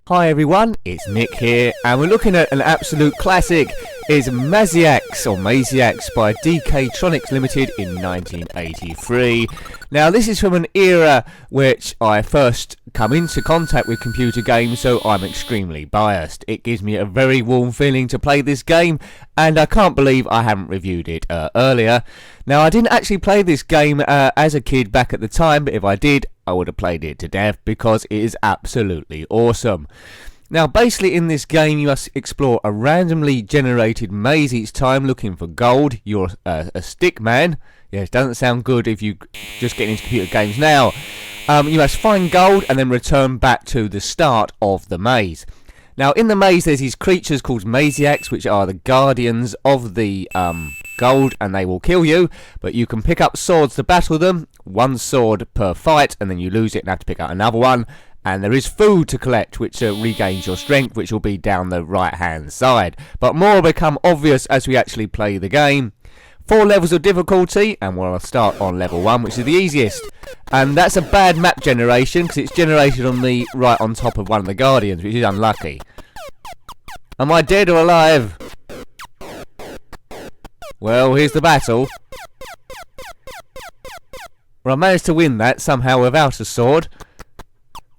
Hi everyone, it's Nick here, and we're looking at an absolute classic. It's Maziacs, or Maziacs, by DK'TRONICS Limited in 1983. Now this is from an era which I first come into contact with computer games, so I'm extremely biased. It gives me a very warm feeling to play this game, and I can't believe I haven't reviewed it earlier. Now I didn't actually play this game as a kid back at the time, but if I did, I would have played it to death because it is absolutely awesome. Now basically in this game you must explore a randomly generated maze each time looking for gold. You're a stick man. Yeah, it doesn't sound good if you just get into computer games now. You must find gold and then return back to the start of the maze. Now in the maze there's these creatures called Maziacs, which are the guardians of the gold, and they will kill you, but you can pick up swords to battle them. One sword per fight, and then you lose it and have to pick up another one. And there is food to collect, which regains your strength, which will be down the right hand side. But more will become obvious as we actually play the game. 4 levels of difficulty, and we'll start on level 1, which is the easiest. And that's a bad map generation, because it's generated on me right on top of one of the guardians, which is unlucky. Am I dead or alive? Well, here's the battle. Well, I managed to win that somehow without a sword.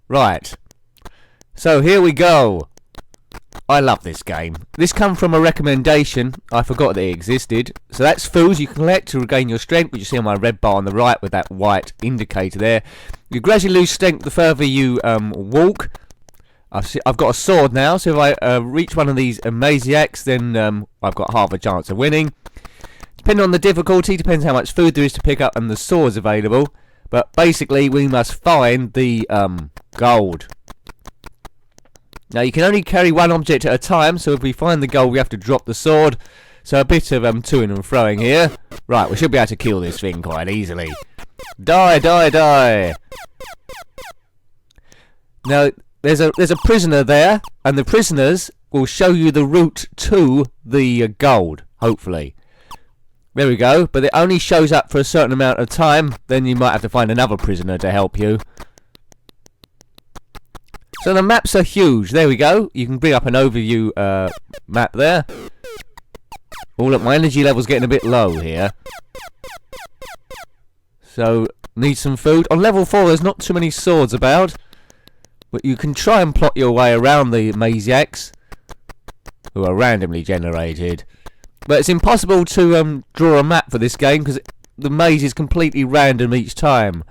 Right. So here we go. I love this game. This comes from a recommendation. I forgot that it existed. So that's food you can collect to regain your strength, which you see on my red bar on the right with that white indicator there. You gradually lose strength the further you walk. I've got a sword now, so if I reach one of these Maziacs, then I've got half a chance of winning. Depending on the difficulty, depends how much food there is to pick up and the swords available. But basically, we must find the gold. Now, you can only carry one object at a time, so if we find the gold, we have to drop the sword. So a bit of toing and froing here. Right, we should be able to kill this thing quite easily. Die, die, die! Now, there's a prisoner there, and the prisoners will show you the route to the gold, hopefully. There we go, but it only shows up for a certain amount of time, then you might have to find another prisoner to help you. So the maps are huge, there we go. You can bring up an overview map there. Oh look, my energy level's getting a bit low here. So, need some food. On level 4 there's not too many swords about, but you can try and plot your way around the Maziacs, who are randomly generated. But it's impossible to draw a map for this game because the maze is completely random each time.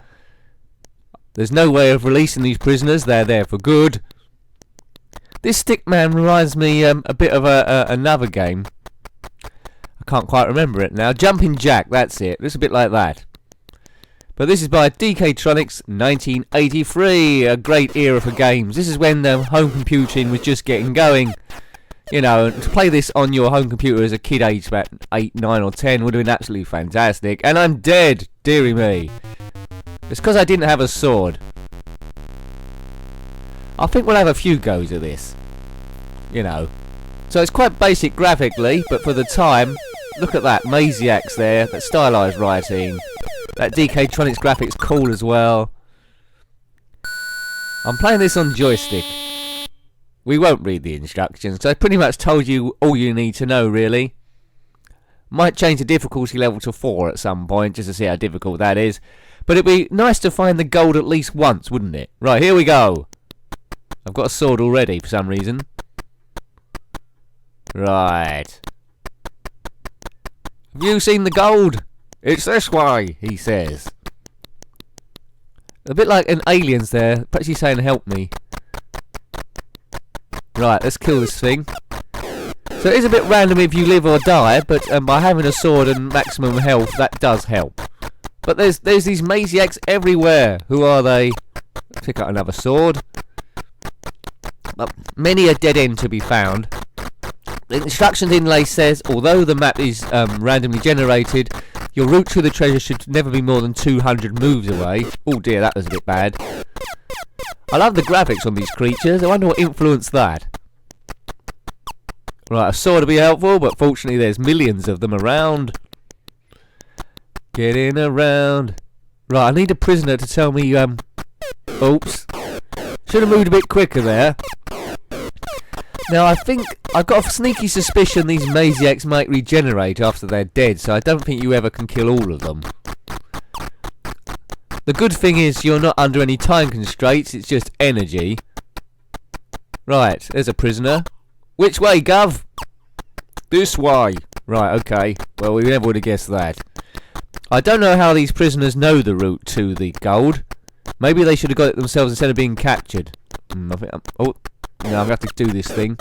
There's no way of releasing these prisoners, they're there for good. This Stickman reminds me a bit of another game. I can't quite remember it now. Jumping Jack, that's it. It's a bit like that. But this is by DK'TRONICS 1983, a great era for games. This is when home computing was just getting going. You know, to play this on your home computer as a kid aged about 8, 9 or 10 would have been absolutely fantastic. And I'm dead, dearie me. It's because I didn't have a sword. I think we'll have a few goes at this. You know. So it's quite basic graphically, but for the time, look at that, Maziacs there, that stylised writing. That DK'TRONICS graphics cool as well. I'm playing this on joystick. We won't read the instructions, so I pretty much told you all you need to know, really. Might change the difficulty level to 4 at some point, just to see how difficult that is. But it'd be nice to find the gold at least once, wouldn't it? Right, here we go. I've got a sword already, for some reason. Right. Have you seen the gold? It's this way, he says. A bit like an Aliens there. Perhaps he's saying, help me. Right, let's kill this thing. So it is a bit random if you live or die, but by having a sword and maximum health, that does help. But there's these Maziacs everywhere. Who are they? Pick up another sword. But many a dead end to be found. The instructions inlay says, although the map is randomly generated, your route to the treasure should never be more than 200 moves away. Oh dear, that was a bit bad. I love the graphics on these creatures. I wonder what influenced that. Right, a sword would be helpful, but fortunately there's millions of them around. Getting around. Right, I need a prisoner to tell me, oops. Should have moved a bit quicker there. Now I think I've got a sneaky suspicion these Maziacs might regenerate after they're dead, so I don't think you ever can kill all of them. The good thing is you're not under any time constraints, it's just energy. Right, there's a prisoner. Which way, Gov? This way. Right, okay. Well, we never would have guessed that. I don't know how these prisoners know the route to the gold. Maybe they should have got it themselves instead of being captured. I think oh, no, I'm going to have to do this thing.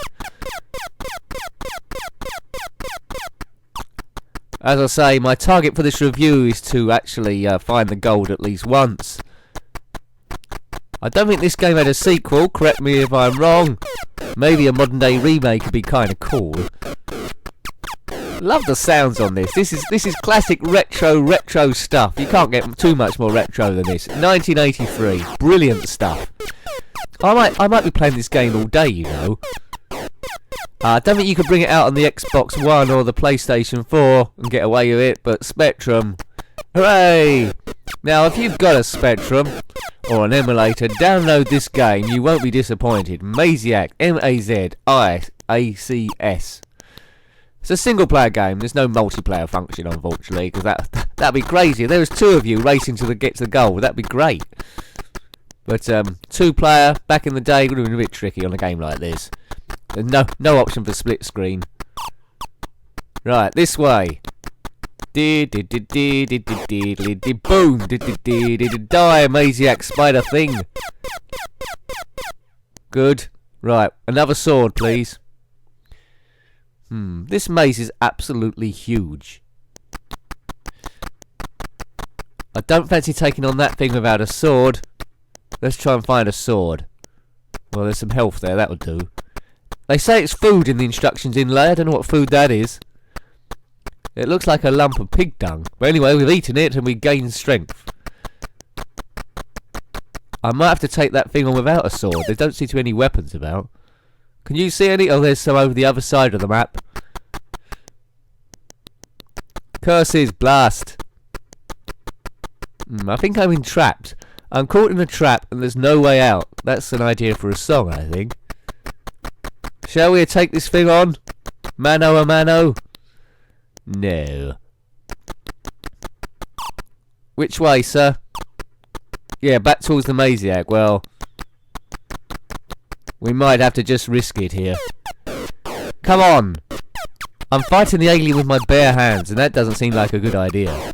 As I say, my target for this review is to actually find the gold at least once. I don't think this game had a sequel, correct me if I'm wrong. Maybe a modern day remake would be kind of cool. Love the sounds on this. This is classic retro stuff. You can't get too much more retro than this. 1983, brilliant stuff. I might be playing this game all day, you know. I don't think you could bring it out on the Xbox One or the PlayStation 4 and get away with it, but Spectrum, hooray! Now, if you've got a Spectrum or an emulator, download this game. You won't be disappointed. Maziacs, M-A-Z-I-A-C-S. It's a single-player game. There's no multiplayer function, unfortunately, because that'd be crazy. If there was two of you racing to get to the goal, that'd be great. But two-player back in the day would have been a bit tricky on a game like this. There's no option for split screen. Right, this way. Boom! Die, Maziac spider thing. Good. Right, another sword, please. This maze is absolutely huge. I don't fancy taking on that thing without a sword. Let's try and find a sword. Well, there's some health there, that'll do. They say it's food in the instructions inlay. I don't know what food that is. It looks like a lump of pig dung. But anyway, we've eaten it and we gain strength. I might have to take that thing on without a sword. There don't seem to be any weapons about. Can you see any? Oh, there's some over the other side of the map. Curses, blast. I think I'm entrapped. I'm caught in a trap and there's no way out. That's an idea for a song, I think. Shall we take this thing on? Mano a mano? No. Which way, sir? Yeah, back towards the Maziac. Well, we might have to just risk it here. Come on! I'm fighting the alien with my bare hands, and that doesn't seem like a good idea.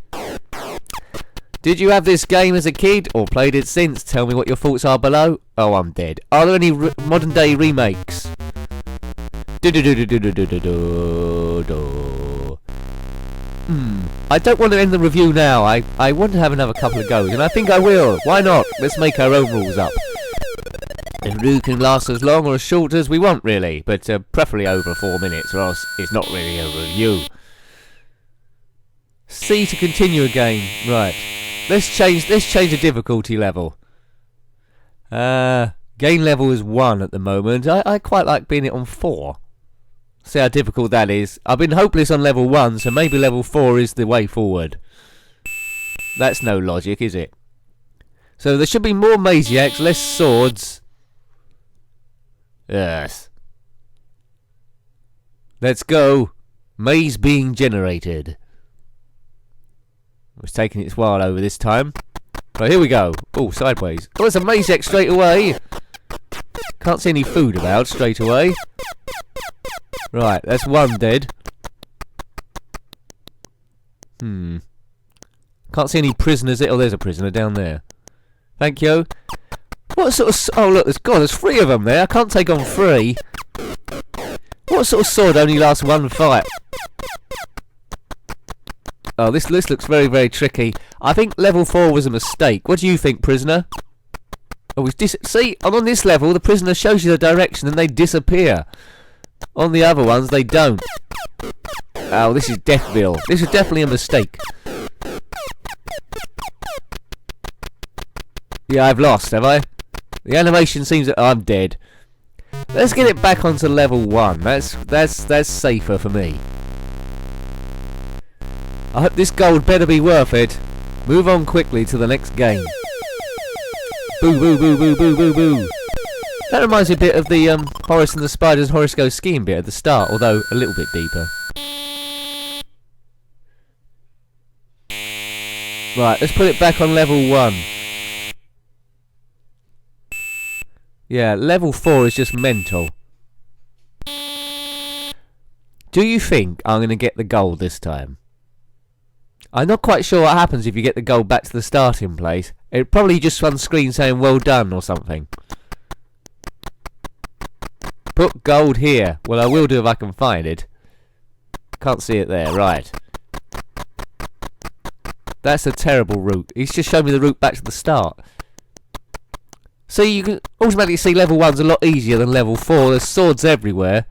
Did you have this game as a kid, or played it since? Tell me what your thoughts are below. Oh, I'm dead. Are there any modern day remakes? I don't want to end the review now. I want to have another couple of goes, and I think I will. Why not? Let's make our own rules up. The review can last as long or as short as we want, really, but preferably over 4 minutes, or else it's not really a review. C to continue again. Right. Let's change the difficulty level. Gain level is 1 at the moment. I quite like being it on 4. See how difficult that is. I've been hopeless on level 1, so maybe level 4 is the way forward. That's no logic, is it? So there should be more Maziacs, less swords. Yes. Let's go. Maze being generated. It's taking its while over this time. Right, here we go. Oh, sideways. Oh, there's a Maziac straight away. Can't see any food about straight away. Right, that's one dead. Can't see any prisoners. Oh, there's a prisoner down there. Thank you. What sort of... Oh, look, there's 3 of them there. I can't take on 3. What sort of sword only lasts 1 fight? Oh, this looks very, very tricky. I think level 4 was a mistake. What do you think, prisoner? Oh, see, on this level, the prisoner shows you the direction and they disappear. On the other ones, they don't. Oh, this is Deathville. This is definitely a mistake. Yeah, I've lost, have I? The animation seems that I'm dead. Let's get it back onto level 1. That's safer for me. I hope this gold better be worth it. Move on quickly to the next game. Boo, boo, boo, boo, boo, boo, boo. That reminds me a bit of the Horace and the Spiders Horace Goes Skiing bit at the start, although a little bit deeper. Right, let's put it back on level 1. Yeah, level 4 is just mental. Do you think I'm going to get the gold this time? I'm not quite sure what happens if you get the gold back to the starting place. It probably just on screen saying well done or something. Put gold here. Well, I will do if I can find it. Can't see it there, right. That's a terrible route. He's just shown me the route back to the start. See, you can automatically see level 1's a lot easier than level 4. There's swords everywhere.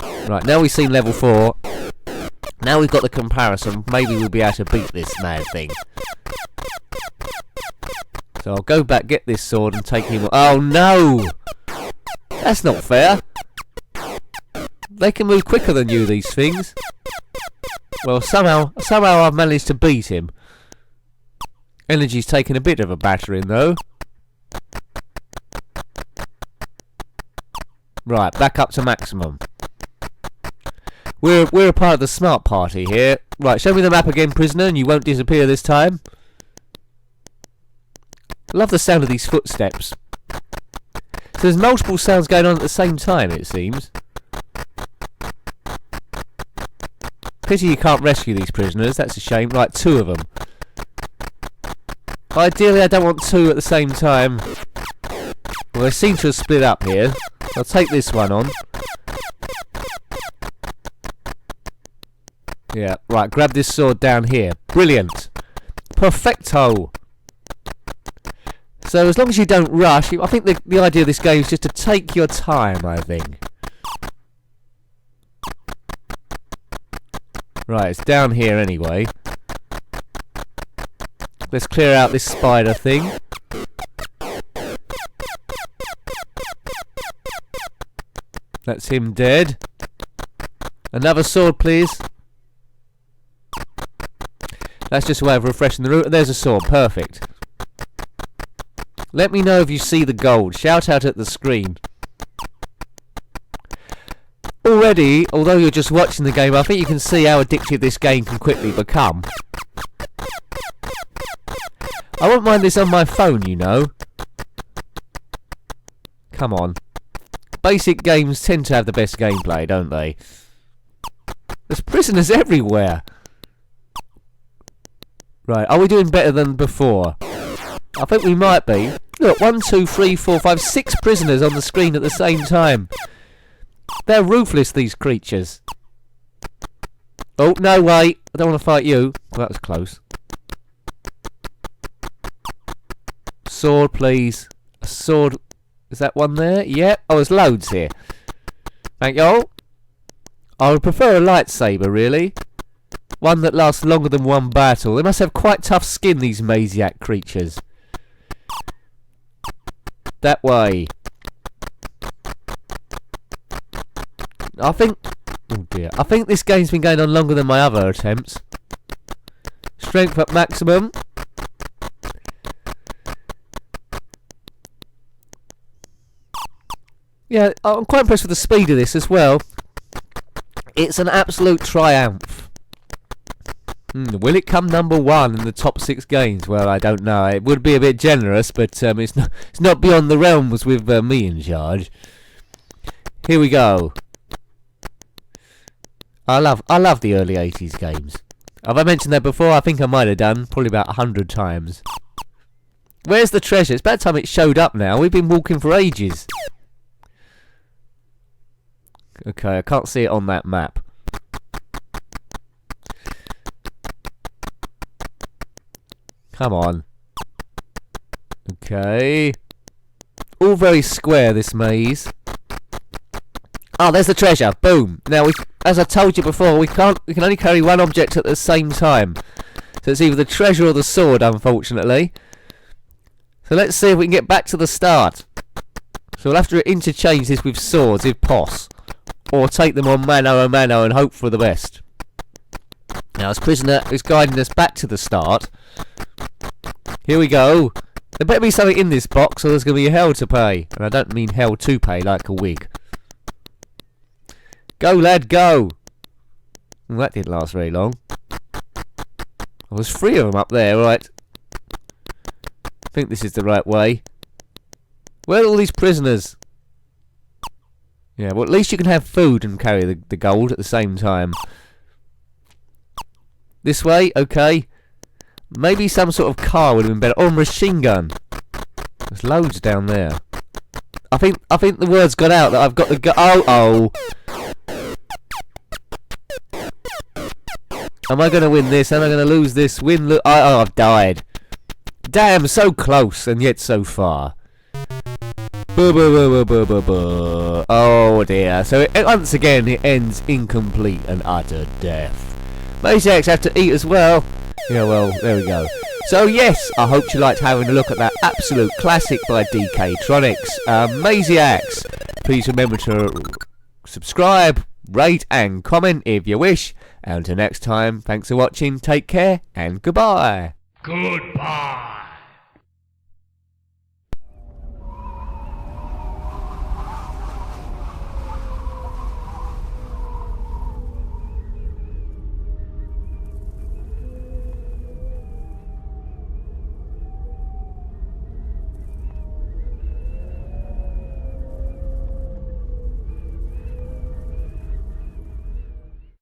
Right, now we've seen level 4. Now we've got the comparison. Maybe we'll be able to beat this mad thing. So I'll go back, get this sword and take him... Oh no! That's not fair. They can move quicker than you, these things. Well, somehow I've managed to beat him. Energy's taken a bit of a battering, though. Right, back up to maximum. We're a part of the smart party here. Right, show me the map again, prisoner, and you won't disappear this time. Love the sound of these footsteps. So there's multiple sounds going on at the same time, it seems. Pity you can't rescue these prisoners, that's a shame. Right, 2 of them. Ideally I don't want 2 at the same time. Well, they seem to have split up here. I'll take this one on. Yeah, right, grab this sword down here. Brilliant. Perfecto. So as long as you don't rush, I think the idea of this game is just to take your time, I think. Right, it's down here anyway. Let's clear out this spider thing. That's him dead. Another sword, please. That's just a way of refreshing the route. There's a sword, perfect. Let me know if you see the gold. Shout out at the screen. Already, although you're just watching the game, I think you can see how addictive this game can quickly become. I won't mind this on my phone, you know. Come on. Basic games tend to have the best gameplay, don't they? There's prisoners everywhere. Right, are we doing better than before? I think we might be. Look, 1, 2, 3, 4, 5, 6 prisoners on the screen at the same time. They're ruthless, these creatures. Oh, no, wait. I don't want to fight you. Well, that was close. Sword, please. A sword. Is that one there? Yep. Oh, there's loads here. Thank you all. I would prefer a lightsaber, really. One that lasts longer than one battle. They must have quite tough skin, these Maziac creatures. That way. I think... Oh dear. I think this game's been going on longer than my other attempts. Strength at maximum. Yeah, I'm quite impressed with the speed of this as well. It's an absolute triumph. Will it come number 1 in the top 6 games? Well, I don't know. It would be a bit generous, but it's not beyond the realms with me in charge. Here we go. I love the early 80s games. Have I mentioned that before? I think I might have done. Probably about 100 times. Where's the treasure? It's about time it showed up now. We've been walking for ages. Okay, I can't see it on that map. Come on. Okay. All very square, this maze. Oh, there's the treasure. Boom. Now, as I told you before, we can only carry one object at the same time. So it's either the treasure or the sword, unfortunately. So let's see if we can get back to the start. So we'll have to interchange this with swords, if poss. Or take them on mano a mano and hope for the best. Now, this prisoner is guiding us back to the start. Here we go. There better be something in this box or there's going to be hell to pay. And I don't mean hell to pay like a wig. Go, lad, go. Well, that didn't last very long. Well, there's 3 of them up there, right. I think this is the right way. Where are all these prisoners? Yeah, well, at least you can have food and carry the gold at the same time. This way, okay. Maybe some sort of car would have been better. Or a machine gun. There's loads down there. I think the word's got out that I've got the oh. Am I going to win this? Am I going to lose this? Oh, I've died. Damn, so close and yet so far. Oh dear. So once again it ends incomplete and utter death. Maziacs have to eat as well. Yeah, well, there we go. So yes, I hope you liked having a look at that absolute classic by DK'TRONICS, Maziacs. Please remember to subscribe, rate and comment if you wish. And until next time, thanks for watching, take care and goodbye. Goodbye.